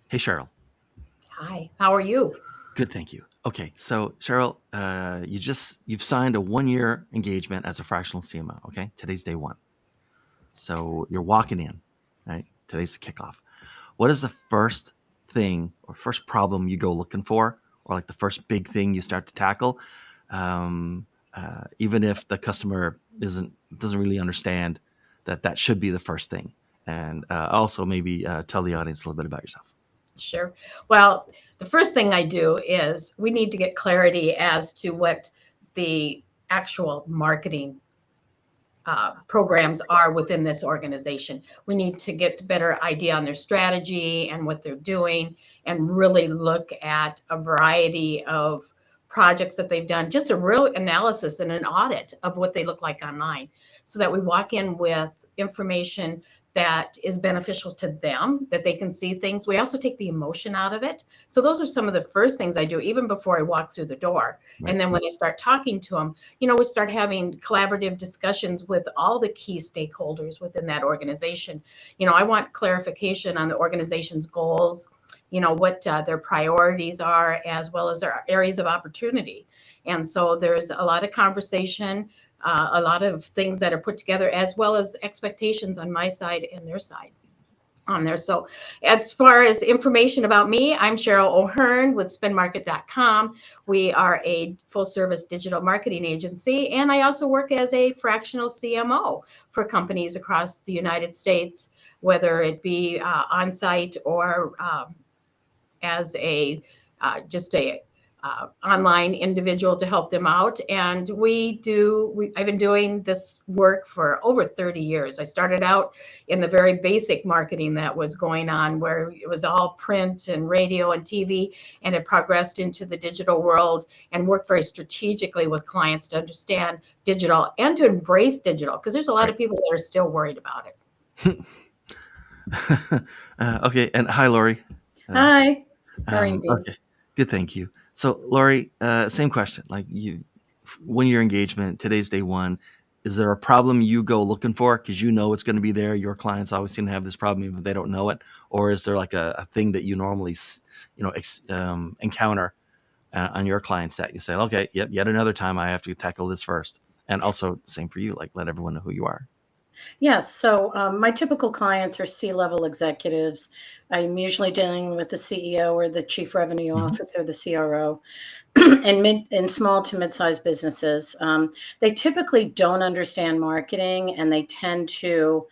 Hey, Cheryl. Hi, how are you? Good, thank you. Okay, so Cheryl, you've signed a 1 year engagement as a fractional CMO. Okay, today's day one. So you're walking in, right? Today's the kickoff. What is the first thing or first problem you go looking for, or like the first big thing you start to tackle, even if the customer doesn't really understand that should be the first thing? And also maybe tell the audience a little bit about yourself. Sure. Well, the first thing I do is we need to get clarity as to what the actual marketing programs are within this organization. We need to get a better idea on their strategy and what they're doing, and really look at a variety of projects that they've done, just a real analysis and an audit of what they look like online, so that we walk in with information that is beneficial to them, that they can see things. We also take the emotion out of it. So those are some of the first things I do even before I walk through the door. Right. And then when I start talking to them, we start having collaborative discussions with all the key stakeholders within that organization. I want clarification on the organization's goals, what their priorities are, as well as their areas of opportunity. And so there's a lot of conversation, a lot of things that are put together, as well as expectations on my side and their side on there. So as far as information about me, I'm Cheryl Ohern with spinmarket.com. We are a full service digital marketing agency, and I also work as a fractional CMO for companies across the United States, whether it be on site or as a just a online individual to help them out. And I've been doing this work for over 30 years. I started out in the very basic marketing that was going on, where it was all print and radio and TV, and it progressed into the digital world, and worked very strategically with clients to understand digital and to embrace digital, because there's a lot Right. of people that are still worried about it. Okay, and hi, Lauri. Uh, Hi, how are you doing? okay, good, thank you. So, Lauri, same question. Like you, 1 year engagement. Today's day one. Is there a problem you go looking for because you know it's going to be there? Your clients always seem to have this problem even if they don't know it, or is there like a thing that you normally, encounter on your client set? You say, okay, yet another time I have to tackle this first, and also same for you. Like let everyone know who you are. Yes. So my typical clients are C-level executives. I'm usually dealing with the CEO or the chief revenue Hmm. officer, the CRO, and small to mid-sized businesses. They typically don't understand marketing, and they tend to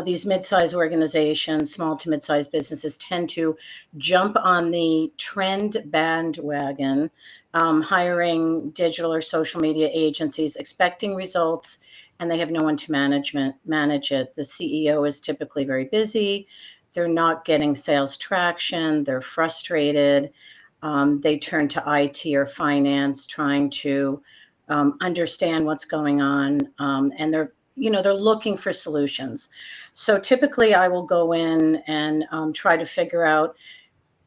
these mid-sized organizations, small to mid-sized businesses, tend to jump on the trend bandwagon, hiring digital or social media agencies, expecting results, and they have no one to manage it. The CEO is typically very busy. They're not getting sales traction. They're frustrated. They turn to IT or finance, trying to understand what's going on, and they're looking for solutions. So typically, I will go in and try to figure out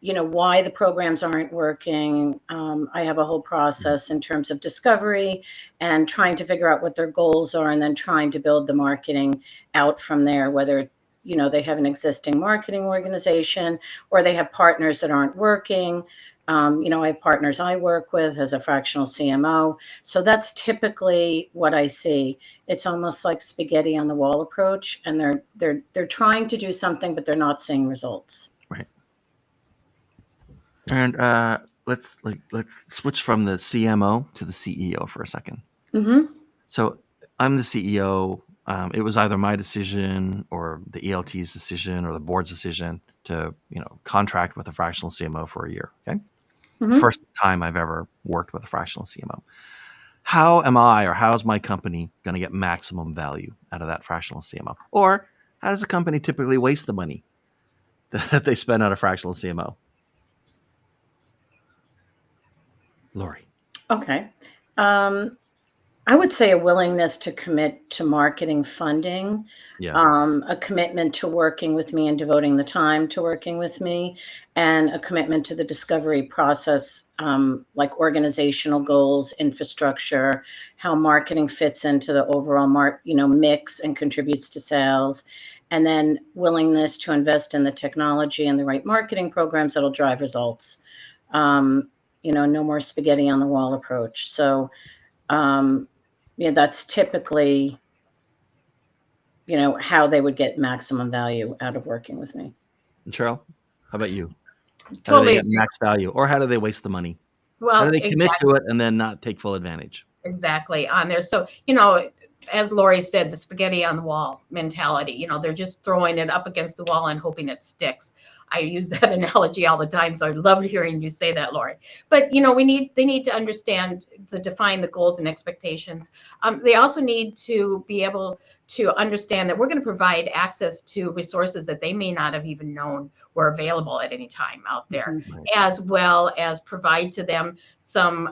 why the programs aren't working. I have a whole process in terms of discovery and trying to figure out what their goals are, and then trying to build the marketing out from there, whether they have an existing marketing organization or they have partners that aren't working. I have partners I work with as a fractional CMO. So that's typically what I see. It's almost like spaghetti on the wall approach, and they're trying to do something, but they're not seeing results. Right. And let's switch from the CMO to the CEO for a second. Mm-hmm. So I'm the CEO. It was either my decision or the ELT's decision or the board's decision to contract with a fractional CMO for a year. Okay, Mm-hmm. first time I've ever worked with a fractional CMO. How am I or how is my company going to get maximum value out of that fractional CMO? Or how does a company typically waste the money that they spend on a fractional CMO? Lauri. Okay. Um, I would say a willingness to commit to marketing funding, Yeah. a commitment to working with me and devoting the time to working with me, and a commitment to the discovery process, like organizational goals, infrastructure, how marketing fits into the overall mix and contributes to sales, and then willingness to invest in the technology and the right marketing programs that'll drive results. No more spaghetti on the wall approach. So, that's typically, how they would get maximum value out of working with me. And Cheryl, how about you? How do they Totally get agree. max value, or how do they waste the money? How Well, do they commit exactly. to it and then not take full advantage? Exactly on there. So, as Lauri said, the spaghetti on the wall mentality, they're just throwing it up against the wall and hoping it sticks. I use that analogy all the time. So I love hearing you say that, Lauri. But, they need to understand define the goals and expectations. They also need to be able to understand that we're going to provide access to resources that they may not have even known were available at any time out there, as well as provide to them some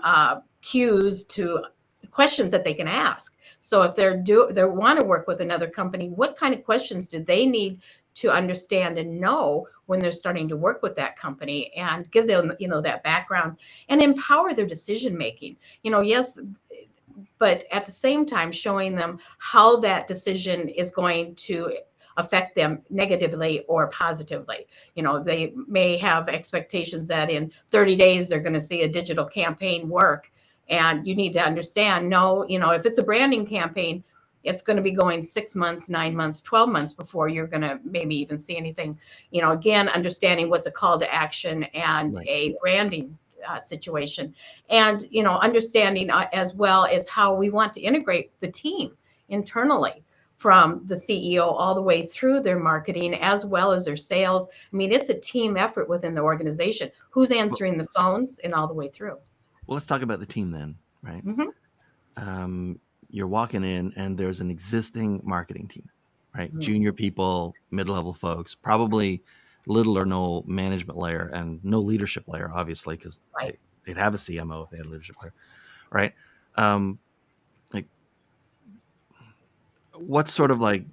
cues to questions that they can ask. So if they want to work with another company, what kind of questions do they need to understand and know when they're starting to work with that company, and give them, that background and empower their decision making. Yes, but at the same time showing them how that decision is going to affect them negatively or positively. They may have expectations that in 30 days they're going to see a digital campaign work. And you need to understand, no, if it's a branding campaign, it's going to be going 6 months, 9 months, 12 months before you're going to maybe even see anything. Again, understanding what's a call to action and a branding situation, and understanding as well as how we want to integrate the team internally, from the CEO all the way through their marketing as well as their sales. I mean, it's a team effort within the organization. Who's answering the phones and all the way through. Well, let's talk about the team then, right? You're walking in and there's an existing marketing team, right? Junior people, mid-level folks, probably little or no management layer and no leadership layer, obviously, because they'd have a CMO if they had a leadership layer, right? What's sort of like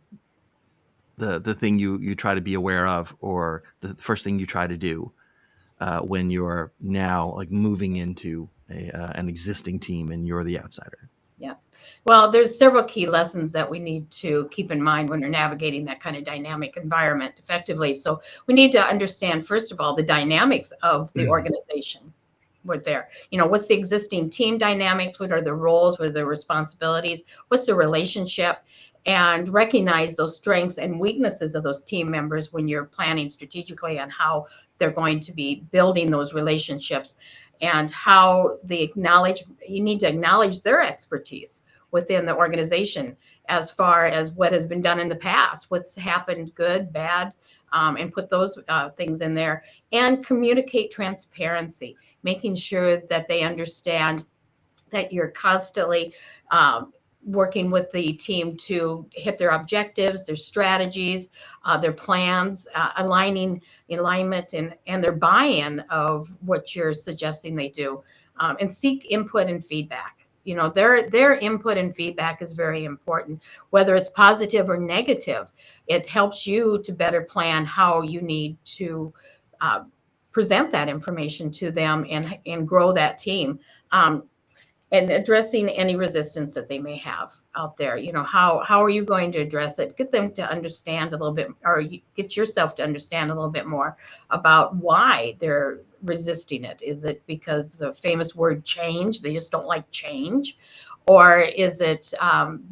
the thing you try to be aware of, or the first thing you try to do when you're now like moving into an existing team and you're the outsider? Yeah. Well, there's several key lessons that we need to keep in mind when you're navigating that kind of dynamic environment effectively. So we need to understand, first of all, the dynamics of the organization. What's the existing team dynamics? What are the roles? What are the responsibilities? What's the relationship? And recognize those strengths and weaknesses of those team members when you're planning strategically on how they're going to be building those relationships, and how you need to acknowledge their expertise within the organization as far as what has been done in the past, what's happened, good, bad, and put those things in there, and communicate transparency, making sure that they understand that you're constantly working with the team to hit their objectives, their strategies, their plans, alignment and their buy-in of what you're suggesting they do, and seek input and feedback. Their input and feedback is very important, whether it's positive or negative. It helps you to better plan how you need to present that information to them and grow that team. And addressing any resistance that they may have out there. How are you going to address it? Get them to understand a little bit, or get yourself to understand a little bit more about why they're resisting it. Is it because the famous word change, they just don't like change? Or is it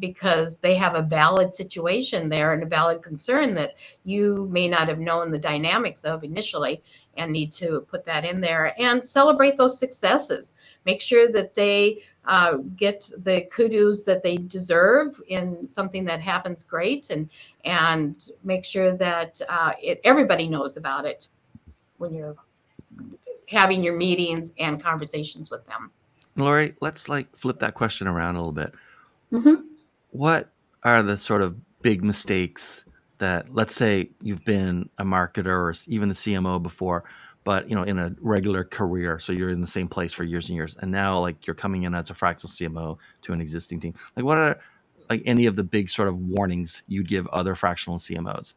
because they have a valid situation there and a valid concern that you may not have known the dynamics of initially, and need to put that in there and celebrate those successes? Make sure that they get the kudos that they deserve in something that happens great, and make sure that everybody knows about it when you're having your meetings and conversations with them. Lauri, let's flip that question around a little bit. What are the sort of big mistakes that, let's say you've been a marketer or even a CMO before, but in a regular career, so you're in the same place for years and years, and now you're coming in as a fractional CMO to an existing team. What are any of the big sort of warnings you'd give other fractional CMOs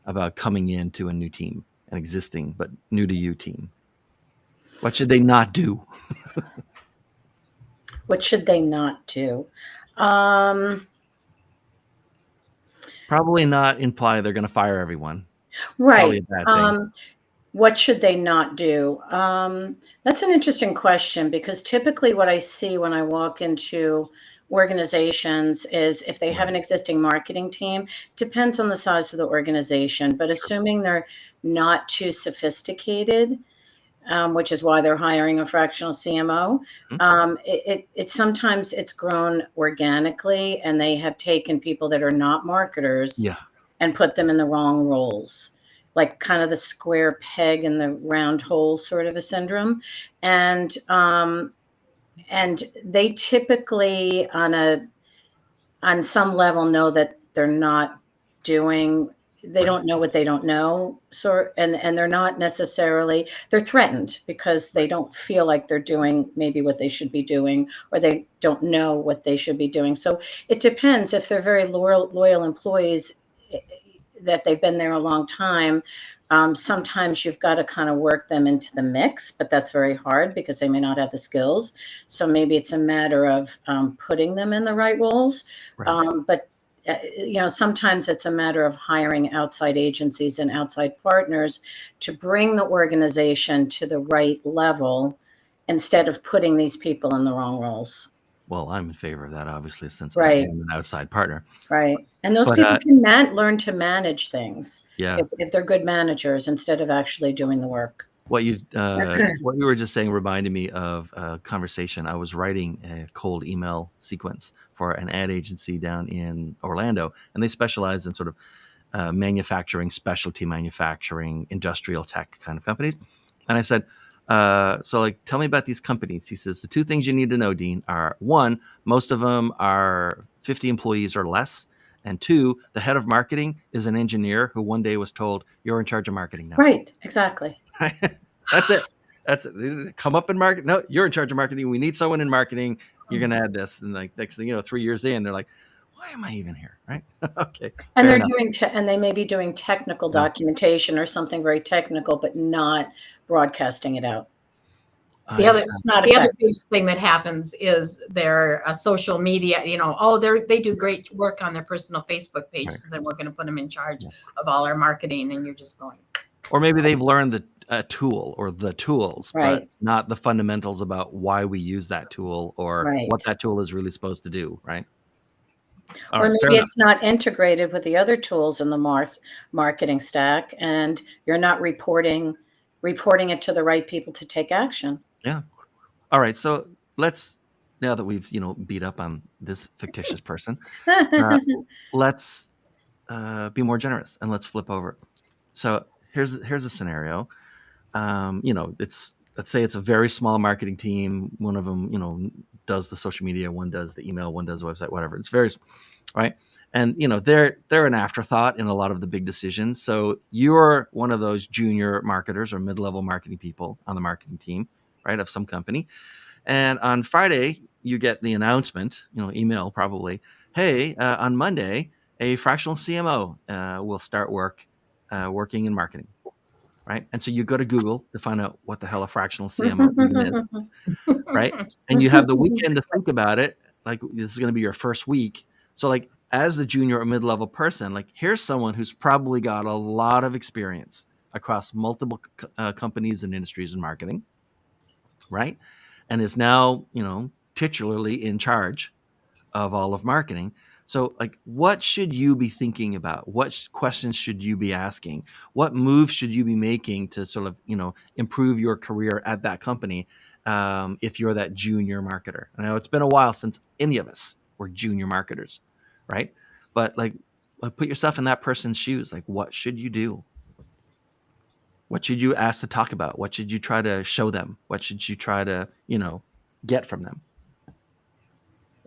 about coming into a new team, an existing but new to you team? What should they not do? What should they not do? Probably not imply they're going to fire everyone. Probably Right. a bad thing. What should they not do? That's an interesting question, because typically what I see when I walk into organizations is if they have an existing marketing team, depends on the size of the organization, but assuming they're not too sophisticated, which is why they're hiring a fractional CMO. It sometimes it's grown organically, and they have taken people that are not marketers Yeah. and put them in the wrong roles, like kind of the square peg in the round hole sort of a syndrome. And they typically on some level know that they're not doing, they don't know what they don't know. So, and they're not necessarily, they're threatened because they don't feel like they're doing maybe what they should be doing, or they don't know what they should be doing. So it depends. If they're very loyal employees, that they've been there a long time, sometimes you've got to kind of work them into the mix, but that's very hard because they may not have the skills. So maybe it's a matter of putting them in the right roles. But sometimes it's a matter of hiring outside agencies and outside partners to bring the organization to the right level instead of putting these people in the wrong roles. Well, I'm in favor of that, obviously, since I Right. am an outside partner. Right. And those But people can learn to manage things yeah, if they're good managers instead of actually doing the work. what you were just saying reminded me of a conversation. I was writing a cold email sequence for an ad agency down in Orlando, and they specialize in sort of manufacturing, specialty manufacturing, industrial tech kind of companies. And I said, so like, tell me about these companies. He says, the two things you need to know, Dean, are one, most of them are 50 employees or less. And two, the head of marketing is an engineer who one day was told, you're in charge of marketing now. Right. Exactly. That's it. That's it. Come up in market. No, you're in charge of marketing. We need someone in marketing. You're going to add this. And like next thing, 3 years in, they're like, why am I even here? Right. Okay. And Fair they're enough. and they may be doing technical Yeah. documentation or something very technical, but not broadcasting it out. The other biggest thing that happens is their social media, they do great work on their personal Facebook page. Right. So then we're going to put them in charge of all our marketing, and you're just going. Or maybe they've learned the tool or the tools, right. but not the fundamentals about why we use that tool or right. what that tool is really supposed to do, right? Or maybe it's not integrated with the other tools in the marketing stack, and you're not reporting it to the right people to take action. Yeah. All right. So let's, now that we've, beat up on this fictitious person, let's be more generous and let's flip over. So here's a scenario. Let's say it's a very small marketing team. One of them, does the social media, one does the email, one does the website, whatever. It's very, right. And, they're an afterthought in a lot of the big decisions. So you're one of those junior marketers or mid-level marketing people on the marketing team, right, of some company. And on Friday, you get the announcement, email probably, hey, on Monday, a fractional CMO will start working in marketing. Right. And so you go to Google to find out what the hell a fractional CMO even is. Right. And you have the weekend to think about it. Like, this is going to be your first week. So like, as the junior or mid-level person, like, here's someone who's probably got a lot of experience across multiple companies and industries in marketing. Right. And is now, titularly in charge of all of marketing. So like, what should you be thinking about? What questions should you be asking? What moves should you be making to sort of, improve your career at that company if you're that junior marketer? I know it's been a while since any of us were junior marketers, right? But like put yourself in that person's shoes. Like, what should you do? What should you ask to talk about? What should you try to show them? What should you try to, get from them?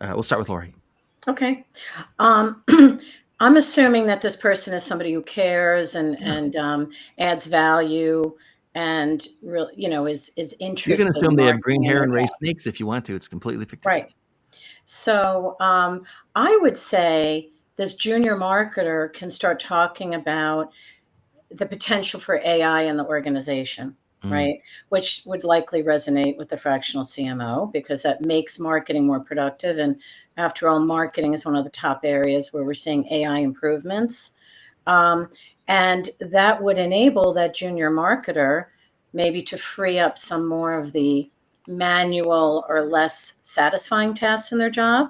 We'll start with Lauri. Okay. I'm assuming that this person is somebody who cares and adds value and really, is interested. You can assume they have green hair and raise snakes if you want to. It's completely fictitious. Right. So I would say this junior marketer can start talking about the potential for AI in the organization. right? Which would likely resonate with the fractional CMO because that makes marketing more productive. And after all, marketing is one of the top areas where we're seeing AI improvements. And that would enable that junior marketer maybe to free up some more of the manual or less satisfying tasks in their job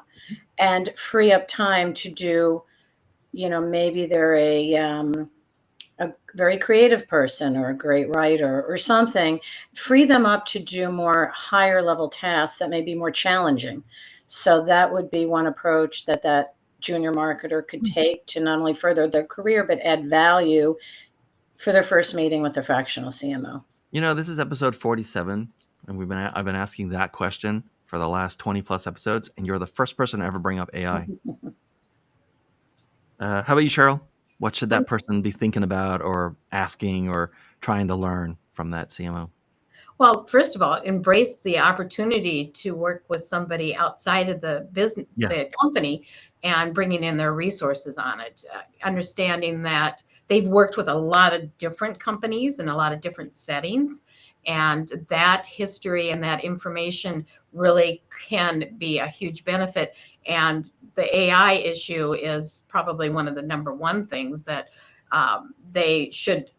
and free up time to do, maybe they're a very creative person or a great writer or something, free them up to do more higher level tasks that may be more challenging. So that would be one approach that junior marketer could take to not only further their career, but add value for their first meeting with the fractional CMO. This is episode 47, and I've been asking that question for the last 20 plus episodes, and you're the first person to ever bring up AI. How about you, Cheryl? What should that person be thinking about or asking or trying to learn from that CMO? Well, first of all, embrace the opportunity to work with somebody outside of the business, the company, and bringing in their resources on it. Understanding that they've worked with a lot of different companies in a lot of different settings, and that history and that information really can be a huge benefit. And the AI issue is probably one of the number one things that they should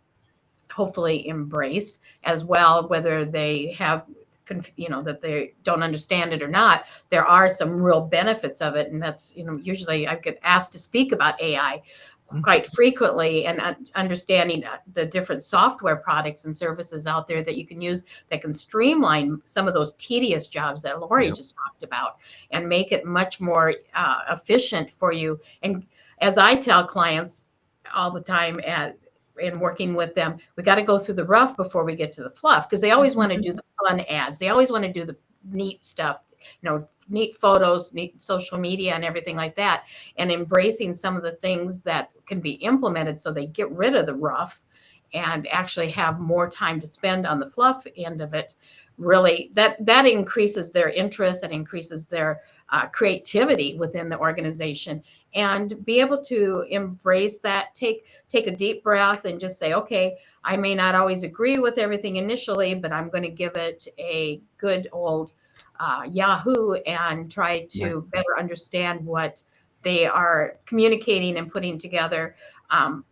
hopefully embrace as well, whether they have that they don't understand it or not. There are some real benefits of it, and that's usually I get asked to speak about AI quite frequently, and understanding the different software products and services out there that you can use that can streamline some of those tedious jobs that Lauri just talked about and make it much more efficient for you. And as I tell clients all the time in working with them, we got to go through the rough before we get to the fluff, because they always want to do the fun ads. They always want to do the neat stuff, neat photos, neat social media and everything like that, and embracing some of the things that can be implemented so they get rid of the rough and actually have more time to spend on the fluff end of it. Really, that increases their interest and increases their creativity within the organization, and be able to embrace that, take a deep breath and just say, okay, I may not always agree with everything initially, but I'm going to give it a good old Yahoo and try to better understand what they are communicating and putting together. And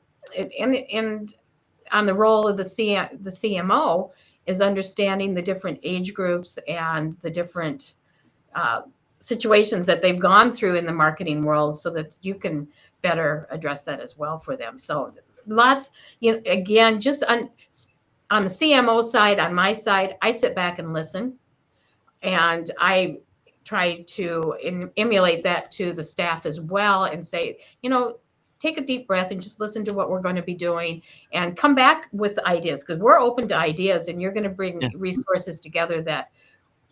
on the role of the CMO is understanding the different age groups and the different situations that they've gone through in the marketing world, so that you can better address that as well for them. So lots, again, just on the CMO side, on my side, I sit back and listen, and I try to emulate that to the staff as well, and say, take a deep breath and just listen to what we're going to be doing and come back with ideas, because we're open to ideas, and you're going to bring resources together that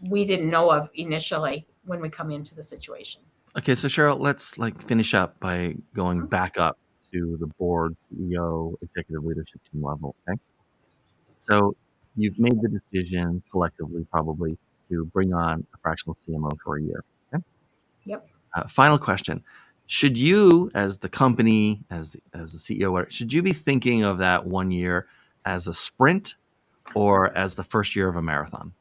we didn't know of initially when we come into the situation. Okay, so Cheryl, let's finish up by going back up to the board, CEO, executive leadership team level. Okay, so you've made the decision collectively, probably, to bring on a fractional CMO for a year. Okay. Yep. Final question: should you, as the company, as the CEO, should you be thinking of that 1 year as a sprint or as the first year of a marathon?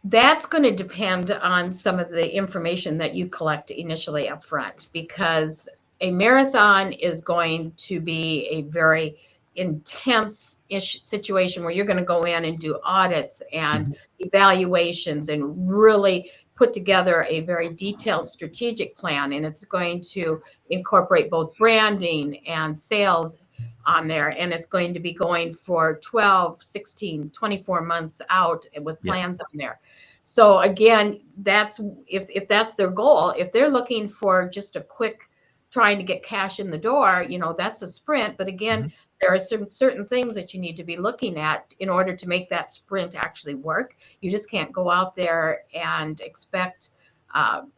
That's going to depend on some of the information that you collect initially up front, because a marathon is going to be a very intense-ish situation where you're going to go in and do audits and evaluations and really put together a very detailed strategic plan. And it's going to incorporate both branding and sales on there, and it's going to be going for 12, 16, 24 months out with plans on there. So again, that's if that's their goal. If they're looking for just a quick trying to get cash in the door, that's a sprint. But again, there are certain things that you need to be looking at in order to make that sprint actually work. You just can't go out there and expect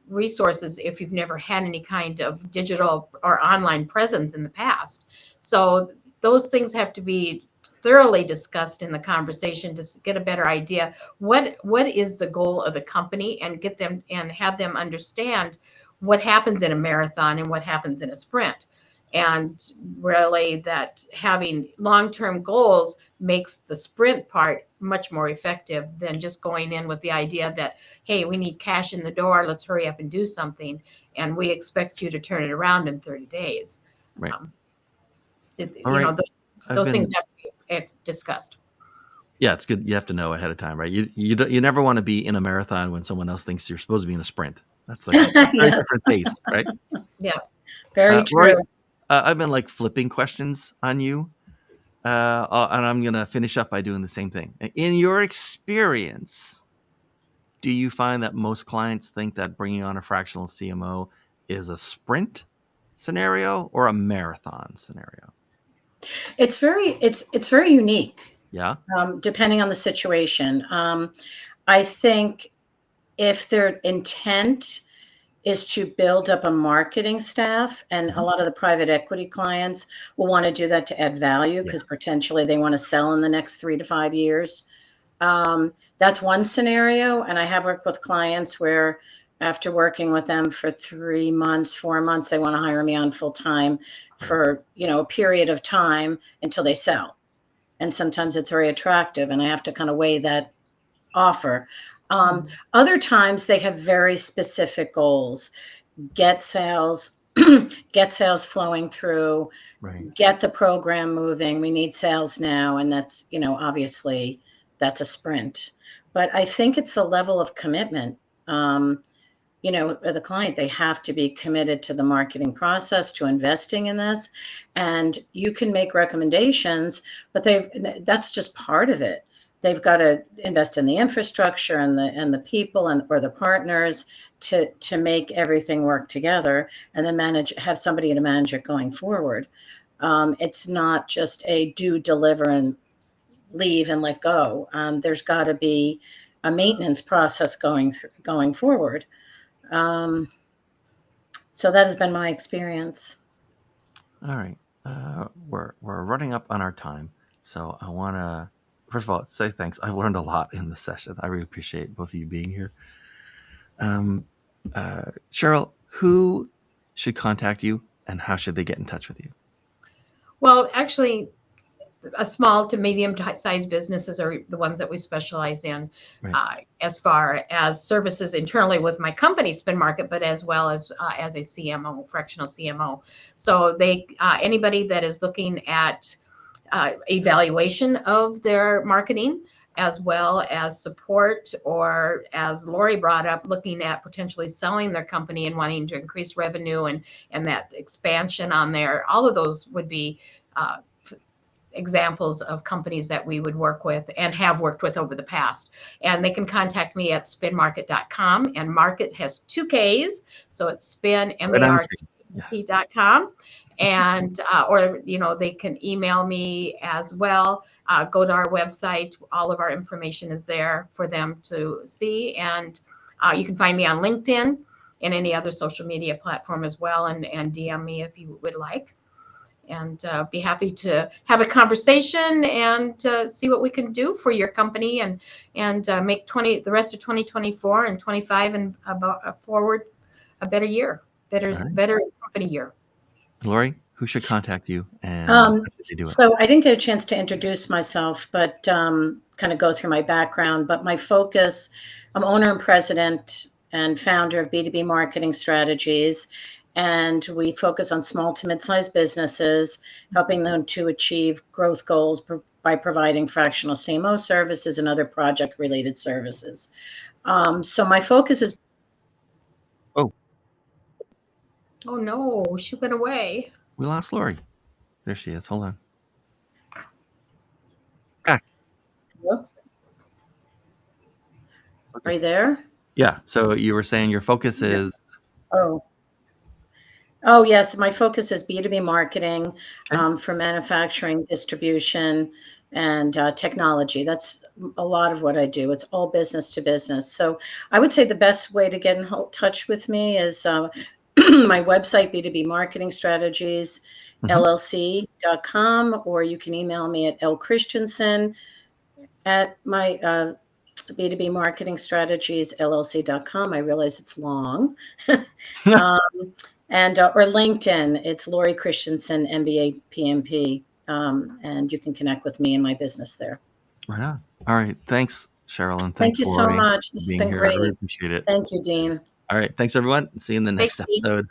resources if you've never had any kind of digital or online presence in the past. So those things have to be thoroughly discussed in the conversation to get a better idea what is the goal of the company, and get them and have them understand what happens in a marathon and what happens in a sprint. And really that having long-term goals makes the sprint part much more effective than just going in with the idea that, hey, we need cash in the door, let's hurry up and do something, and we expect you to turn it around in 30 days. Right. You All know, right. those things have to be discussed. Yeah, it's good. You have to know ahead of time, right? You never want to be in a marathon when someone else thinks you're supposed to be in a sprint. That's like a very Yes, different pace, right? Yeah. very Lori, true. I've been like flipping questions on you, and I'm gonna finish up by doing the same thing. In your experience, do you find that most clients think that bringing on a fractional CMO is a sprint scenario or a marathon scenario? It's very unique, Yeah. depending on the situation. I think if their intent is to build up a marketing staff, and a lot of the private equity clients will want to do that to add value because potentially they want to sell in the next 3 to 5 years. That's one scenario, and I have worked with clients where after working with them for 3 months, 4 months, they want to hire me on full time for, a period of time until they sell. And sometimes it's very attractive, and I have to kind of weigh that offer. Other times they have very specific goals: get sales, get sales flowing through, get the program moving. We need sales now, and that's obviously that's a sprint. But I think it's the level of commitment. The client, they have to be committed to the marketing process, to investing in this, and you can make recommendations, but that's just part of it. They've got to invest in the infrastructure and the people or the partners to make everything work together, and then have somebody to manage it going forward. It's not just a do, deliver, and leave and let go. There's got to be a maintenance process going forward. So that has been my experience. All right. We're running up on our time, so I want to first of all say thanks. I've learned a lot in the session. I really appreciate both of you being here. Cheryl, who should contact you, and how should they get in touch with you? Well, actually, a small to medium sized businesses are the ones that we specialize in, as far as services internally with my company Spin Market, but as well as a CMO, fractional CMO. So anybody that is looking at evaluation of their marketing, as well as support, or as Lauri brought up, looking at potentially selling their company and wanting to increase revenue and that expansion on there, all of those would be examples of companies that we would work with and have worked with over the past. And they can contact me at spinmarket.com, and market has 2 Ks. So it's spin, MARKET.com. And, or, they can email me as well. Go to our website. All of our information is there for them to see. And you can find me on LinkedIn and any other social media platform as well. And DM me if you would like. And be happy to have a conversation and see what we can do for your company and make the rest of 2024 and 25 and forward a better year, better company year. Lauri, who should contact you, and how should they do it? So I didn't get a chance to introduce myself, but kind of go through my background. But my focus, I'm owner and president and founder of B2B Marketing Strategies. And we focus on small to mid-sized businesses, helping them to achieve growth goals by providing fractional CMO services and other project-related services. So my focus is... Oh no, she went away. We lost Lauri. There she is. Hold on. Back. Are you there? Yeah. So you were saying your focus is... Oh, yes. My focus is B2B marketing for manufacturing, distribution, and technology. That's a lot of what I do. It's all business to business. So I would say the best way to get in touch with me is my website, B2B Marketing Strategies, LLC.com, or you can email me at Christiansen at my B2B Marketing Strategies, LLC.com. I realize it's long. And or LinkedIn, it's Lauri Christiansen, MBA PMP, and you can connect with me and my business there. Right on. All right. Thanks, Cheryl, and Thank thanks, you so Lauri, much. for This has being been here. I really great. appreciate it. Thank you, Dean. All right. Thanks, everyone. See you in the Thanks, next Steve. episode.